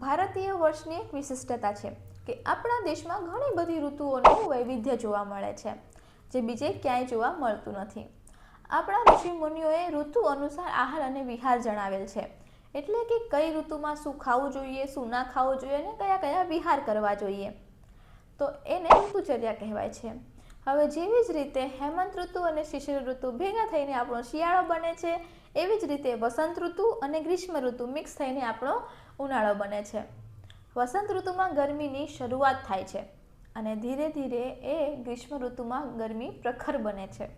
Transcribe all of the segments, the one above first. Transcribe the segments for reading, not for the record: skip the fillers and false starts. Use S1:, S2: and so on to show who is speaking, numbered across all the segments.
S1: ભારતીય વર્ષની એક વિશિષ્ટતા છે કે આપણા દેશમાં ઘણી બધી ઋતુઓનું વૈવિધ્ય જોવા મળે છે, જે બીજે ક્યાંય જોવા મળતું નથી. આપણા ઋષિ મુનિઓએ ઋતુ અનુસાર આહાર અને વિહાર જણાવેલ છે, એટલે કે કઈ ઋતુમાં શું ખાવું જોઈએ, શું ના ખાવું જોઈએ અને કયા કયા વિહાર કરવા જોઈએ. તો એને ઋતુચર્યા કહેવાય છે. હવે જેવી જ રીતે હેમંત ઋતુ અને શિશિર ઋતુ ભેગા થઈને આપણો શિયાળો બને છે, એવી જ રીતે વસંત ઋતુ અને ગ્રીષ્મ ઋતુ મિક્સ થઈને આપણો ઉનાળો બને છે. વસંત ઋતુમાં ગરમીની શરૂઆત થાય છે અને ધીરે ધીરે એ ગ્રીષ્મ ઋતુમાં ગરમી પ્રખર બને છે.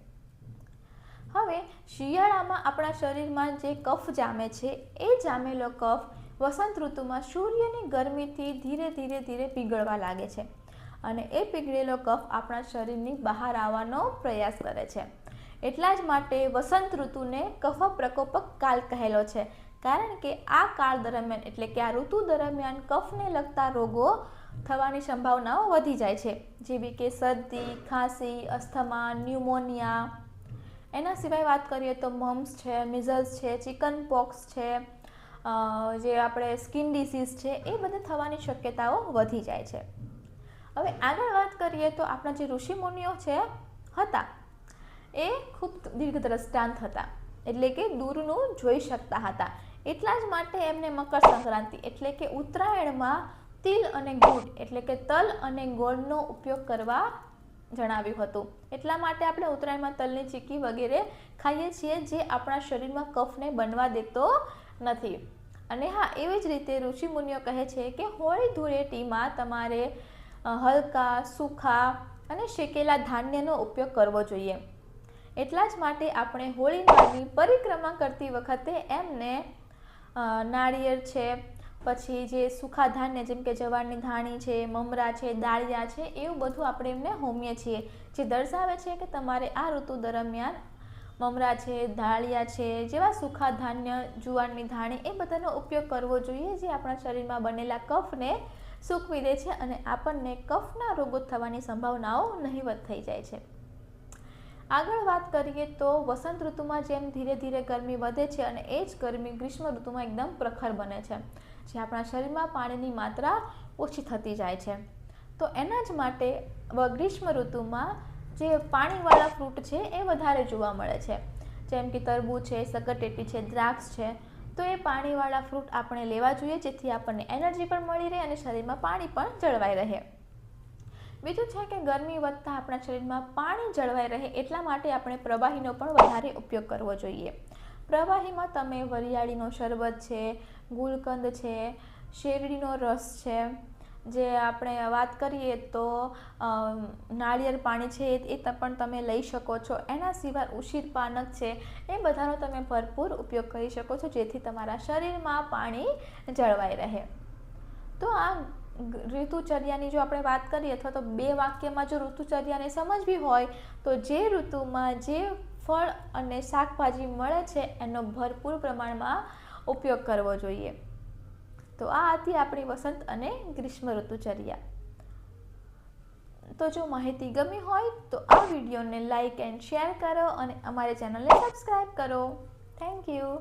S1: હવે શિયાળામાં આપણા શરીરમાં જે કફ જામે છે, એ જામેલો કફ વસંત ઋતુમાં સૂર્યની ગરમીથી ધીરે ધીરે ધીરે પીગળવા લાગે છે અને એ પીગળેલો કફ આપણા શરીરની બહાર આવવાનો પ્રયાસ કરે છે. એટલા જ માટે વસંત ઋતુને કફ પ્રકોપક કાળ કહેલો છે, કારણ કે આ કાળ દરમિયાન એટલે કે આ ઋતુ દરમિયાન કફને લગતા રોગો થવાની સંભાવનાઓ વધી જાય છે, જેવી કે શરદી, ખાંસી, અસ્થમા, ન્યુમોનિયા. એના સિવાય વાત કરીએ તો મમ્સ છે, મિઝલ્સ છે, ચિકન પોક્સ છે, જે આપણે સ્કિન ડિસીઝ છે, એ બધે થવાની શક્યતાઓ વધી જાય છે. હવે આગળ વાત કરીએ તો આપણા જે ઋષિમુનિઓ હતા એ ખૂબ દીર્ઘદ્રષ્ટાંત હતા, એટલે કે દૂરનું જોઈ શકતા હતા. એટલા જ માટે એમને મકર સંક્રાંતિ એટલે કે ઉત્તરાયણમાં તિલ અને ગુડ એટલે કે તલ અને ગોળનો ઉપયોગ કરવા જણાવ્યું હતું. એટલા માટે આપણે ઉત્તરાયણમાં તલની ચીક્કી વગેરે ખાઈએ છીએ, જે આપણા શરીરમાં કફને બનવા દેતો નથી. અને હા, એવી જ રીતે ઋષિમુનિઓ કહે છે કે હોળી ધૂળેટીમાં તમારે હલકા, સૂખા અને શેકેલા ધાન્યનો ઉપયોગ કરવો જોઈએ. એટલા જ માટે આપણે હોળીની પરિક્રમા કરતી વખતે એમને નાળિયેર છે, પછી જે સૂખા ધાન્ય જેમ કે જવારની ધાણી છે, મમરા છે, દાળિયા છે, એવું બધું આપણે એમને હોમીએ છીએ, જે દર્શાવે છે કે તમારે આ ઋતુ દરમિયાન મમરા છે, દાળિયા છે જેવા સૂખા ધાન્ય, જુવારની ધાણી એ બધાનો ઉપયોગ કરવો જોઈએ, જે આપણા શરીરમાં બનેલા કફને સૂકવી દે છે અને આપણને કફના રોગો થવાની સંભાવનાઓ નહિવત થઈ જાય છે. આગળ વાત કરીએ તો વસંત ઋતુમાં જેમ ધીરે ધીરે ગરમી વધે છે અને એ જ ગરમી ગ્રીષ્મ ઋતુમાં એકદમ પ્રખર બને છે, જે આપણા શરીરમાં પાણીની માત્રા ઓછી થતી જાય છે. તો એના જ માટે ગ્રીષ્મ ઋતુમાં જે પાણીવાળા ફ્રૂટ છે એ વધારે જોવા મળે છે, જેમ કે તરબૂચ છે, સકરટેટી છે, દ્રાક્ષ છે. તો એ પાણીવાળા ફ્રૂટ આપણે લેવા જોઈએ, જેથી આપણને એનર્જી પણ મળી રહે અને શરીરમાં પાણી પણ જળવાઈ રહે. બીજું છે કે ગરમી વધતા આપણા શરીરમાં પાણી જળવાઈ રહે, એટલા માટે આપણે પ્રવાહીનો પણ વધારે ઉપયોગ કરવો જોઈએ. પ્રવાહીમાં તમે વરિયાળીનો શરબત છે, ગુલકંદ છે, શેરડીનો રસ છે, જે આપણે વાત કરીએ તો નાળિયેર પાણી છે એ પણ તમે લઈ શકો છો. એના સિવાય ઉશિર પાનક છે, એ બધાનો તમે ભરપૂર ઉપયોગ કરી શકો છો, જેથી તમારા શરીરમાં પાણી જળવાઈ રહે. તો આ ઋતુચર્યાની જો આપણે વાત કરીએ અથવા તો 2 વાક્યમાં જો ઋતુચર્યાને સમજવી હોય તો જે ઋતુમાં જે ફળ અને શાકભાજી મળે છે એનો ભરપૂર પ્રમાણમાં ઉપયોગ કરવો જોઈએ. તો આ હતી આપણી વસંત અને ગ્રીષ્મ ઋતુચર્યા. તો જો માહિતી ગમી હોય તો આ વિડીયોને લાઈક એન્ડ શેર કરો અને અમારી ચેનલને સબસ્ક્રાઈબ કરો. Thank you.